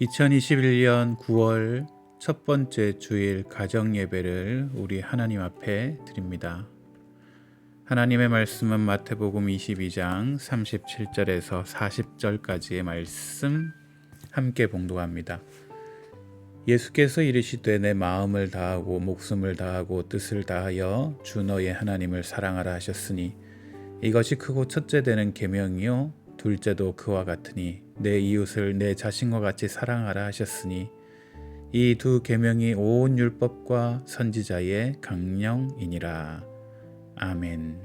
2021년 9월 첫 번째 주일 가정 예배를 우리 하나님 앞에 드립니다. 하나님의 말씀은 마태복음 22장 37절에서 40절까지의 말씀 함께 봉독합니다. 예수께서 이르시되 내 마음을 다하고 목숨을 다하고 뜻을 다하여 주 너의 하나님을 사랑하라 하셨으니 이것이 크고 첫째 되는 계명이요 둘째도 그와 같으니 내 이웃을 내 자신과 같이 사랑하라 하셨으니 이 두 계명이 온 율법과 선지자의 강령이니라. 아멘.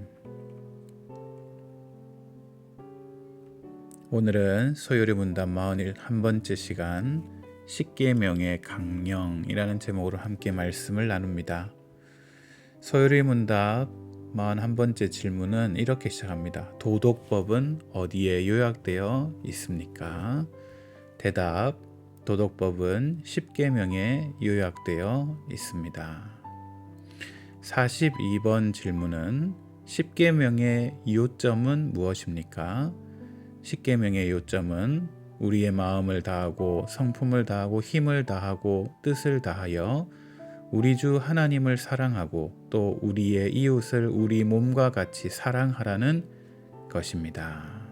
오늘은 소요리 문답 41번째 시간 십계명의 강령이라는 제목으로 함께 말씀을 나눕니다. 소요리 문답 41번째 질문은 이렇게 시작합니다. 도덕법은 어디에 요약되어 있습니까? 대답: 도덕법은 십계명에 요약되어 있습니다. 42번 질문은 십계명의 요점은 무엇입니까? 십계명의 요점은 우리의 마음을 다하고 성품을 다하고 힘을 다하고 뜻을 다하여 우리 주 하나님을 사랑하고 또 우리의 이웃을 우리 몸과 같이 사랑하라는 것입니다.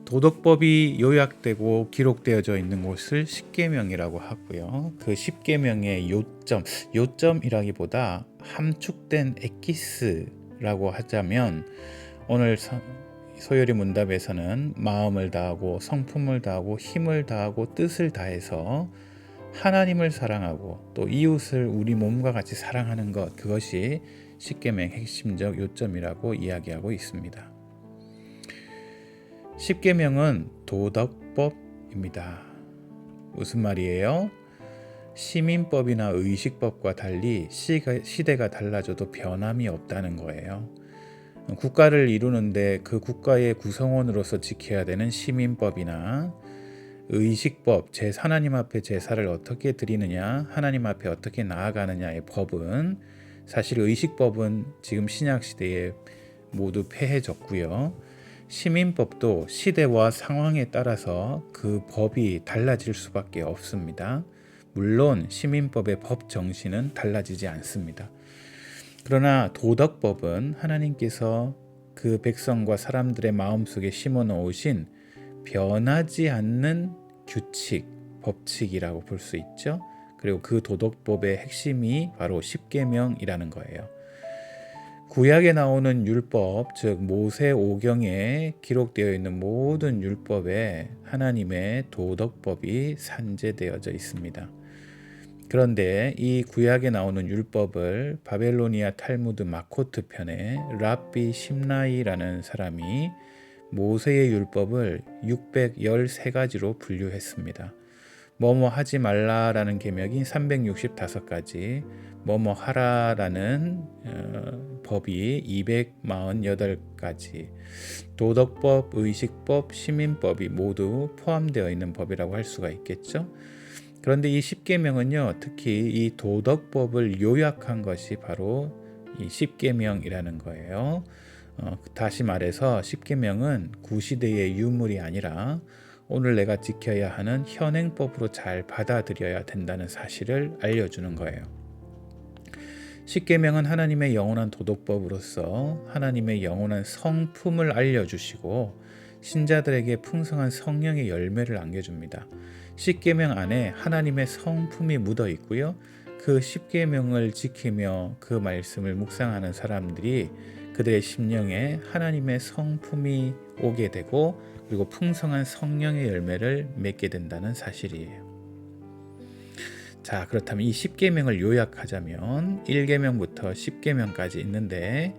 도덕법이 요약되고 기록되어져 있는 곳을 십계명이라고 하고요. 그 십계명의 요점이라기보다 함축된 엑기스라고 하자면 오늘 소요리 문답에서는 마음을 다하고 성품을 다하고 힘을 다하고 뜻을 다해서 하나님을 사랑하고 또 이웃을 우리 몸과 같이 사랑하는 것, 그것이 십계명의 핵심적 요점이라고 이야기하고 있습니다. 십계명은 도덕법입니다. 무슨 말이에요? 시민법이나 의식법과 달리 시대가 달라져도 변함이 없다는 거예요. 국가를 이루는데 그 국가의 구성원으로서 지켜야 되는 시민법이나 의식법, 하나님 앞에 제사를 어떻게 드리느냐, 하나님 앞에 어떻게 나아가느냐의 법은, 사실 의식법은 지금 신약시대에 모두 폐해졌고요. 시민법도 시대와 상황에 따라서 그 법이 달라질 수밖에 없습니다. 물론 시민법의 법 정신은 달라지지 않습니다. 그러나 도덕법은 하나님께서 그 백성과 사람들의 마음속에 심어 놓으신 변하지 않는 규칙, 법칙이라고 볼 수 있죠. 그리고 그 도덕법의 핵심이 바로 십계명이라는 거예요. 구약에 나오는 율법, 즉 모세오경에 기록되어 있는 모든 율법에 하나님의 도덕법이 산재되어져 있습니다. 그런데 이 구약에 나오는 율법을 바벨로니아 탈무드 마코트 편에 랍비 심나이라는 사람이 모세의 율법을 613가지로 분류했습니다. 뭐뭐 하지 말라라는 계명이 365가지, 뭐뭐 하라라는 법이 248가지, 도덕법, 의식법, 시민법이 모두 포함되어 있는 법이라고 할 수가 있겠죠. 그런데 이 십계명은요, 특히 이 도덕법을 요약한 것이 바로 이 십계명이라는 거예요. 다시 말해서 십계명은 구시대의 유물이 아니라 오늘 내가 지켜야 하는 현행법으로 잘 받아들여야 된다는 사실을 알려주는 거예요. 십계명은 하나님의 영원한 도덕법으로서 하나님의 영원한 성품을 알려주시고 신자들에게 풍성한 성령의 열매를 안겨줍니다. 십계명 안에 하나님의 성품이 묻어 있고요. 그 십계명을 지키며 그 말씀을 묵상하는 사람들이 그들의 심령에 하나님의 성품이 오게 되고 그리고 풍성한 성령의 열매를 맺게 된다는 사실이에요. 자, 그렇다면 이 십계명을 요약하자면 1계명부터 10계명까지 있는데,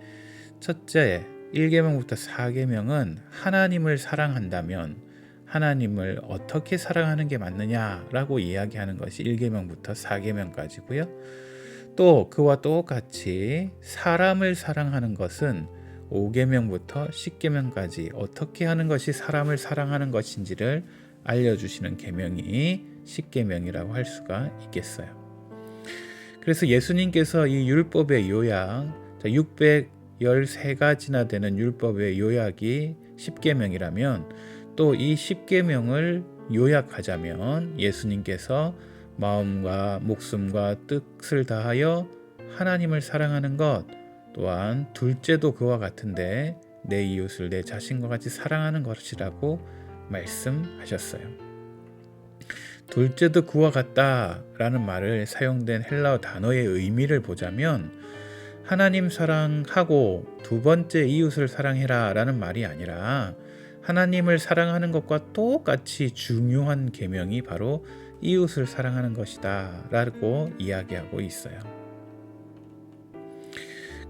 첫째 1계명부터 4계명은 하나님을 사랑한다면 하나님을 어떻게 사랑하는 게 맞느냐라고 이야기하는 것이 1계명부터 4계명까지고요. 또 그와 똑같이 사람을 사랑하는 것은 5계명부터 10계명까지 어떻게 하는 것이 사람을 사랑하는 것인지를 알려주시는 계명이 10계명이라고 할 수가 있겠어요. 그래서 예수님께서 이 율법의 요약, 613가지나 되는 율법의 요약이 10계명이라면 또 이 10계명을 요약하자면 예수님께서 마음과 목숨과 뜻을 다하여 하나님을 사랑하는 것, 또한 둘째도 그와 같은데 내 이웃을 내 자신과 같이 사랑하는 것이라고 말씀하셨어요. 둘째도 그와 같다라는 말을 사용된 헬라어 단어의 의미를 보자면 하나님 사랑하고 두 번째 이웃을 사랑해라 라는 말이 아니라 하나님을 사랑하는 것과 똑같이 중요한 계명이 바로 이웃을 사랑하는 것이다 라고 이야기하고 있어요.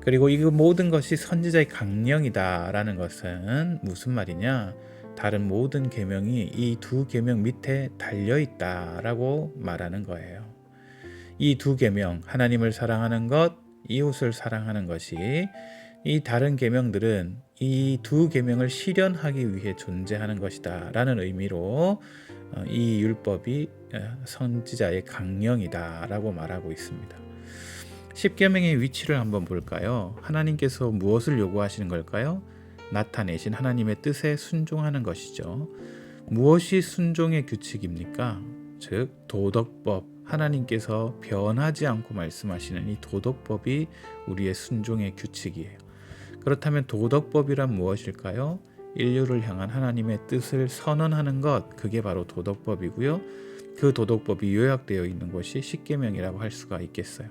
그리고 이 모든 것이 선지자의 강령이다 라는 것은 무슨 말이냐? 다른 모든 계명이 이 두 계명 밑에 달려있다 라고 말하는 거예요. 이 두 계명, 하나님을 사랑하는 것, 이웃을 사랑하는 것이 이 다른 계명들은 이 두 계명을 실현하기 위해 존재하는 것이다 라는 의미로 이 율법이 선지자의 강령이다 라고 말하고 있습니다. 십계명의 위치를 한번 볼까요? 하나님께서 무엇을 요구하시는 걸까요? 나타내신 하나님의 뜻에 순종하는 것이죠. 무엇이 순종의 규칙입니까? 즉 도덕법, 하나님께서 변하지 않고 말씀하시는 이 도덕법이 우리의 순종의 규칙이에요. 그렇다면 도덕법이란 무엇일까요? 인류를 향한 하나님의 뜻을 선언하는 것, 그게 바로 도덕법이고요. 그 도덕법이 요약되어 있는 것이 십계명이라고 할 수가 있겠어요.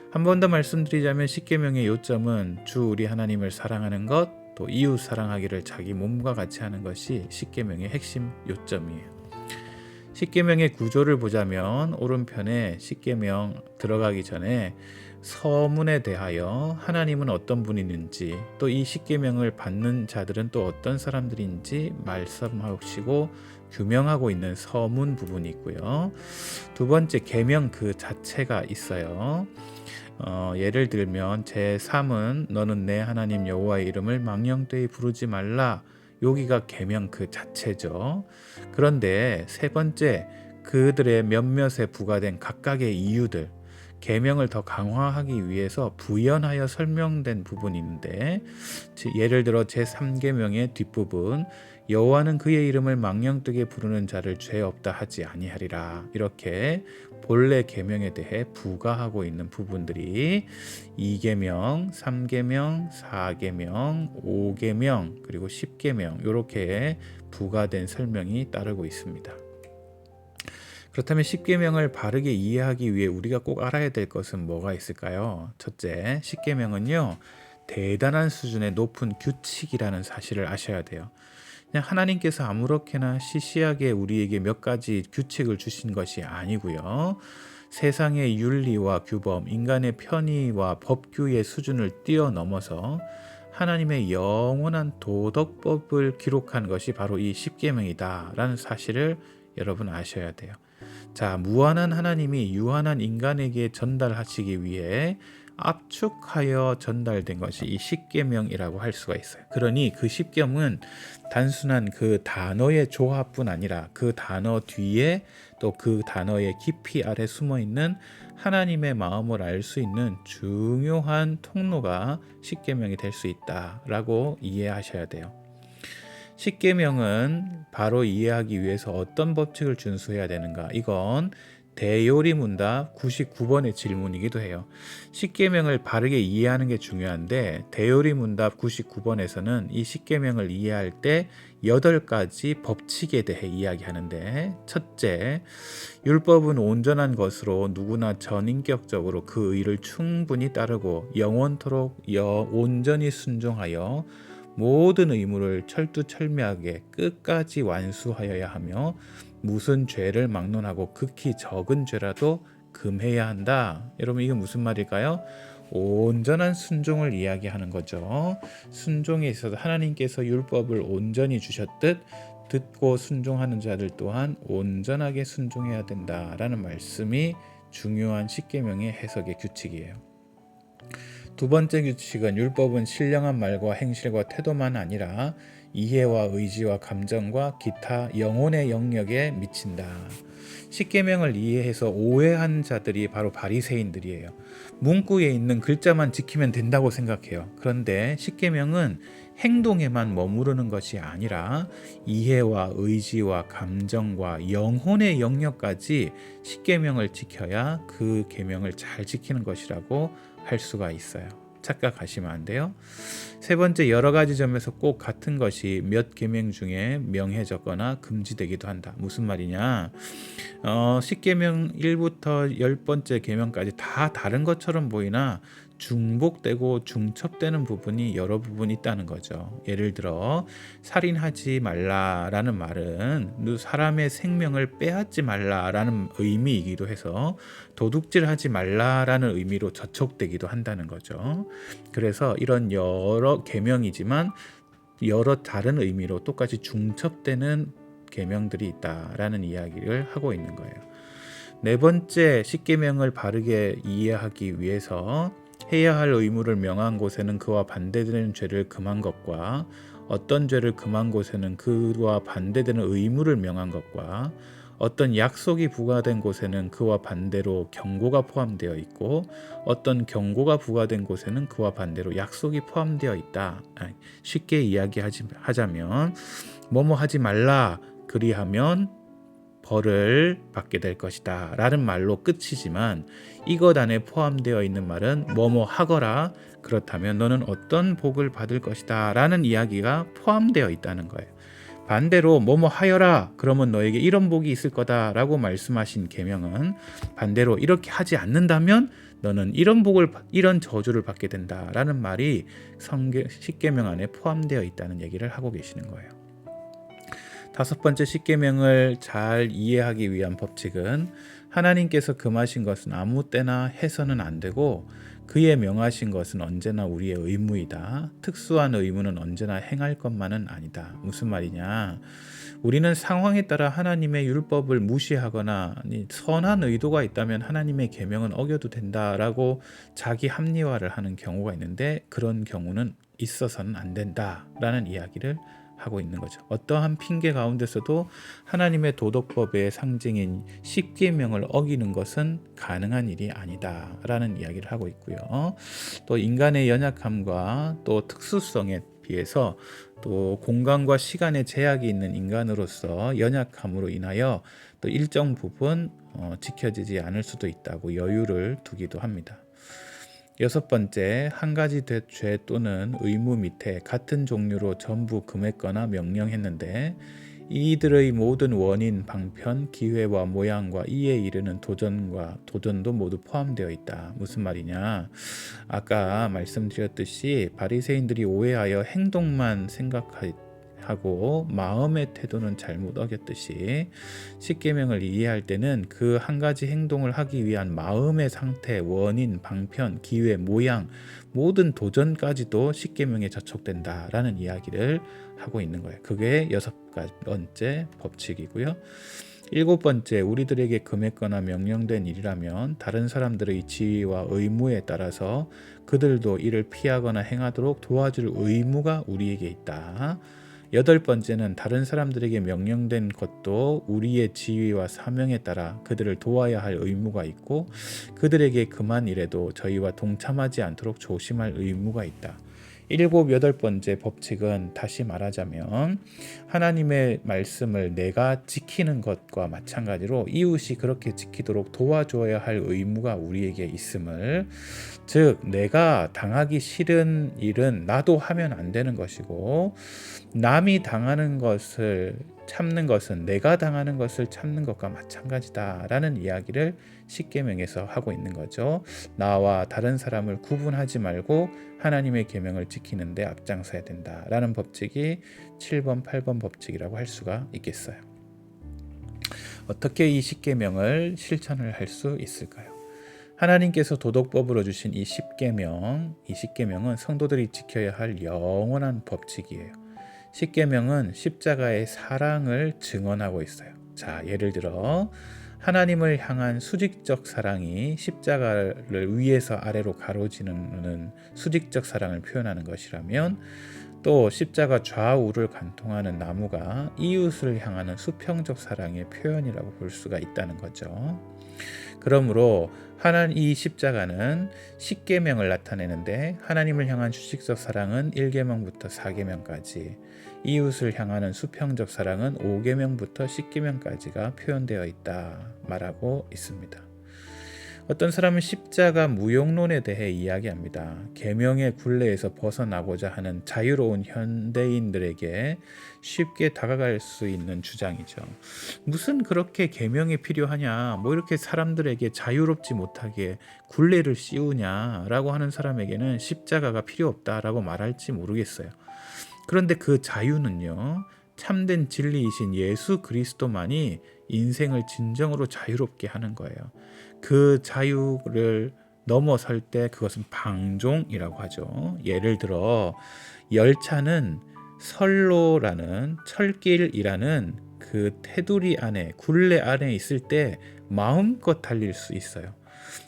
한 번 더 말씀드리자면 십계명의 요점은 주 우리 하나님을 사랑하는 것, 또 이웃 사랑하기를 자기 몸과 같이 하는 것이 십계명의 핵심 요점이에요. 십계명의 구조를 보자면 오른편에 십계명 들어가기 전에 서문에 대하여 하나님은 어떤 분이는지, 또 이 십계명을 받는 자들은 또 어떤 사람들인지 말씀하시고 규명하고 있는 서문 부분이 있고요. 두 번째 계명 그 자체가 있어요. 예를 들면 제3은 너는 내 하나님 여호와의 이름을 망령되이 부르지 말라. 여기가 계명 그 자체죠. 그런데 세 번째, 그들의 몇몇에 부과된 각각의 이유들, 계명을 더 강화하기 위해서 부연하여 설명된 부분이 있는데, 예를 들어 제3계명의 뒷부분, 여호와는 그의 이름을 망령되게 부르는 자를 죄 없다 하지 아니하리라, 이렇게 본래 계명에 대해 부과하고 있는 부분들이 2계명, 3계명, 4계명, 5계명, 그리고 10계명 이렇게 부과된 설명이 따르고 있습니다. 그렇다면 10계명을 바르게 이해하기 위해 우리가 꼭 알아야 될 것은 뭐가 있을까요? 첫째, 10계명은요, 대단한 수준의 높은 규칙이라는 사실을 아셔야 돼요. 그냥 하나님께서 아무렇게나 시시하게 우리에게 몇 가지 규칙을 주신 것이 아니고요. 세상의 윤리와 규범, 인간의 편의와 법규의 수준을 뛰어넘어서 하나님의 영원한 도덕법을 기록한 것이 바로 이 십계명이다라는 사실을 여러분 아셔야 돼요. 자, 무한한 하나님이 유한한 인간에게 전달하시기 위해 압축하여 전달된 것이 이 십계명이라고 할 수가 있어요. 그러니 그 십계명은 단순한 그 단어의 조합뿐 아니라 그 단어 뒤에 또 그 단어의 깊이 아래 숨어 있는 하나님의 마음을 알 수 있는 중요한 통로가 십계명이 될 수 있다라고 이해하셔야 돼요. 십계명은 바로 이해하기 위해서 어떤 법칙을 준수해야 되는가? 이건 대요리문답 99번의 질문이기도 해요. 십계명을 바르게 이해하는 게 중요한데 대요리문답 99번에서는 이 십계명을 이해할 때 8가지 법칙에 대해 이야기하는데, 첫째, 율법은 온전한 것으로 누구나 전인격적으로 그 의를 충분히 따르고 영원토록 온전히 순종하여 모든 의무를 철두철미하게 끝까지 완수하여야 하며 무슨 죄를 막론하고 극히 적은 죄라도 금해야 한다. 여러분, 이게 무슨 말일까요? 온전한 순종을 이야기하는 거죠. 순종에 있어서 하나님께서 율법을 온전히 주셨듯 듣고 순종하는 자들 또한 온전하게 순종해야 된다라는 말씀이 중요한 십계명의 해석의 규칙이에요. 두 번째 규칙은 율법은 신령한 말과 행실과 태도만 아니라 이해와 의지와 감정과 기타 영혼의 영역에 미친다. 십계명을 이해해서 오해한 자들이 바로 바리새인들이에요. 문구에 있는 글자만 지키면 된다고 생각해요. 그런데 십계명은 행동에만 머무르는 것이 아니라 이해와 의지와 감정과 영혼의 영역까지 십계명을 지켜야 그 계명을 잘 지키는 것이라고 할 수가 있어요. 착각하시면 안 돼요. 세 번째, 여러 가지 점에서 꼭 같은 것이 몇 계명 중에 명해졌거나 금지되기도 한다. 무슨 말이냐? 십계명 1부터 10번째 계명까지 다 다른 것처럼 보이나 중복되고 중첩되는 부분이 여러 부분 있다는 거죠. 예를 들어 살인하지 말라라는 말은 사람의 생명을 빼앗지 말라라는 의미이기도 해서 도둑질하지 말라라는 의미로 저촉되기도 한다는 거죠. 그래서 이런 여러 계명이지만 여러 다른 의미로 똑같이 중첩되는 계명들이 있다라는 이야기를 하고 있는 거예요. 네 번째, 십계명을 바르게 이해하기 위해서 해야 할 의무를 명한 곳에는 그와 반대되는 죄를 금한 것과 어떤 죄를 금한 곳에는 그와 반대되는 의무를 명한 것과 어떤 약속이 부과된 곳에는 그와 반대로 경고가 포함되어 있고 어떤 경고가 부과된 곳에는 그와 반대로 약속이 포함되어 있다. 쉽게 이야기하자면 뭐뭐 하지 말라 그리하면 벌을 받게 될 것이다 라는 말로 끝이지만 이것 안에 포함되어 있는 말은 뭐뭐 하거라 그렇다면 너는 어떤 복을 받을 것이다 라는 이야기가 포함되어 있다는 거예요. 반대로 뭐뭐 하여라 그러면 너에게 이런 복이 있을 거다 라고 말씀하신 계명은 반대로 이렇게 하지 않는다면 너는 이런 저주를 받게 된다 라는 말이 십계명 안에 포함되어 있다는 얘기를 하고 계시는 거예요. 다섯 번째, 십계명을 잘 이해하기 위한 법칙은 하나님께서 금하신 것은 아무 때나 해서는 안 되고 그의 명하신 것은 언제나 우리의 의무이다. 특수한 의무는 언제나 행할 것만은 아니다. 무슨 말이냐? 우리는 상황에 따라 하나님의 율법을 무시하거나 선한 의도가 있다면 하나님의 계명은 어겨도 된다라고 자기 합리화를 하는 경우가 있는데 그런 경우는 있어서는 안 된다라는 이야기를 하고 있는 거죠. 어떠한 핑계 가운데서도 하나님의 도덕법의 상징인 십계명을 어기는 것은 가능한 일이 아니다라는 이야기를 하고 있고요. 또 인간의 연약함과 또 특수성에 비해서 또 공간과 시간의 제약이 있는 인간으로서 연약함으로 인하여 또 일정 부분 지켜지지 않을 수도 있다고 여유를 두기도 합니다. 여섯 번째, 한 가지 죄 또는 의무 밑에 같은 종류로 전부 금했거나 명령했는데 이들의 모든 원인, 방편, 기회와 모양과 이에 이르는 도전도 모두 포함되어 있다. 무슨 말이냐? 아까 말씀드렸듯이 바리새인들이 오해하여 행동만 생각하고 마음의 태도는 잘못 어겼듯이 십계명을 이해할 때는 그 한 가지 행동을 하기 위한 마음의 상태, 원인, 방편, 기회, 모양 모든 도전까지도 십계명에 저촉된다라는 이야기를 하고 있는 거예요. 그게 여섯 번째 법칙이고요. 일곱 번째, 우리들에게 금했거나 명령된 일이라면 다른 사람들의 지위와 의무에 따라서 그들도 이를 피하거나 행하도록 도와줄 의무가 우리에게 있다. 여덟 번째는 다른 사람들에게 명령된 것도 우리의 지위와 사명에 따라 그들을 도와야 할 의무가 있고 그들에게 금한 일에도 저희와 동참하지 않도록 조심할 의무가 있다. 일곱, 여덟 번째 법칙은 다시 말하자면 하나님의 말씀을 내가 지키는 것과 마찬가지로 이웃이 그렇게 지키도록 도와줘야 할 의무가 우리에게 있음을, 즉 내가 당하기 싫은 일은 나도 하면 안 되는 것이고 남이 당하는 것을 참는 것은 내가 당하는 것을 참는 것과 마찬가지다라는 이야기를 십계명에서 하고 있는 거죠. 나와 다른 사람을 구분하지 말고 하나님의 계명을 지키는데 앞장서야 된다라는 법칙이 7번, 8번 법칙이라고 할 수가 있겠어요. 어떻게 이 십계명을 실천을 할 수 있을까요? 하나님께서 도덕법으로 주신 이 십계명은 성도들이 지켜야 할 영원한 법칙이에요. 십계명은 십자가의 사랑을 증언하고 있어요. 자, 예를 들어 하나님을 향한 수직적 사랑이 십자가를 위에서 아래로 가로지르는 수직적 사랑을 표현하는 것이라면 또 십자가 좌우를 관통하는 나무가 이웃을 향하는 수평적 사랑의 표현이라고 볼 수가 있다는 거죠. 그러므로 이 십자가는 십계명을 나타내는데 하나님을 향한 주식적 사랑은 1계명부터 4계명까지, 이웃을 향하는 수평적 사랑은 5계명부터 10계명까지가 표현되어 있다 말하고 있습니다. 어떤 사람은 십자가 무용론에 대해 이야기합니다. 계명의 굴레에서 벗어나고자 하는 자유로운 현대인들에게 쉽게 다가갈 수 있는 주장이죠. 무슨 그렇게 계명이 필요하냐, 뭐 이렇게 사람들에게 자유롭지 못하게 굴레를 씌우냐라고 하는 사람에게는 십자가가 필요 없다라고 말할지 모르겠어요. 그런데 그 자유는요, 참된 진리이신 예수 그리스도만이 인생을 진정으로 자유롭게 하는 거예요. 그 자유를 넘어설 때 그것은 방종이라고 하죠. 예를 들어 열차는 선로라는 철길이라는 그 테두리 안에, 굴레 안에 있을 때 마음껏 달릴 수 있어요.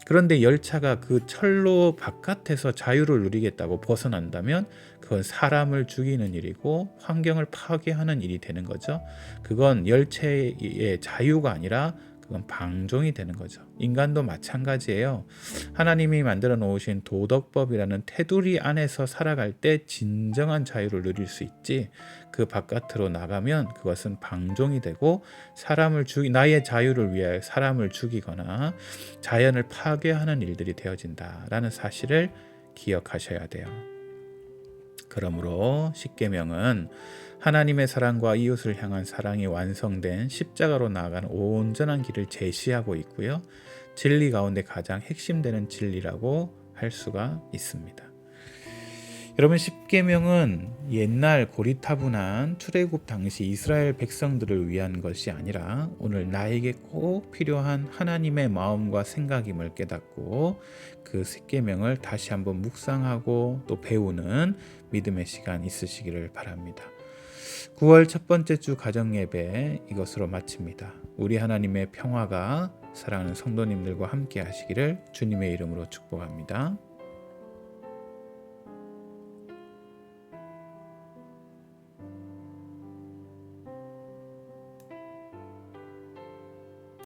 그런데 열차가 그 철로 바깥에서 자유를 누리겠다고 벗어난다면 그건 사람을 죽이는 일이고 환경을 파괴하는 일이 되는 거죠. 그건 열차의 자유가 아니라 그건 방종이 되는 거죠. 인간도 마찬가지예요. 하나님이 만들어 놓으신 도덕법이라는 테두리 안에서 살아갈 때 진정한 자유를 누릴 수 있지, 그 바깥으로 나가면 그것은 방종이 되고 나의 자유를 위하여 사람을 죽이거나 자연을 파괴하는 일들이 되어진다라는 사실을 기억하셔야 돼요. 그러므로 십계명은 하나님의 사랑과 이웃을 향한 사랑이 완성된 십자가로 나아가는 온전한 길을 제시하고 있고요. 진리 가운데 가장 핵심되는 진리라고 할 수가 있습니다. 여러분, 십계명은 옛날 고리타분한 출애굽 당시 이스라엘 백성들을 위한 것이 아니라 오늘 나에게 꼭 필요한 하나님의 마음과 생각임을 깨닫고 그 십계명을 다시 한번 묵상하고 또 배우는 믿음의 시간 있으시기를 바랍니다. 9월 첫 번째 주 가정예배 이것으로 마칩니다. 우리 하나님의 평화가 사랑하는 성도님들과 함께 하시기를 주님의 이름으로 축복합니다.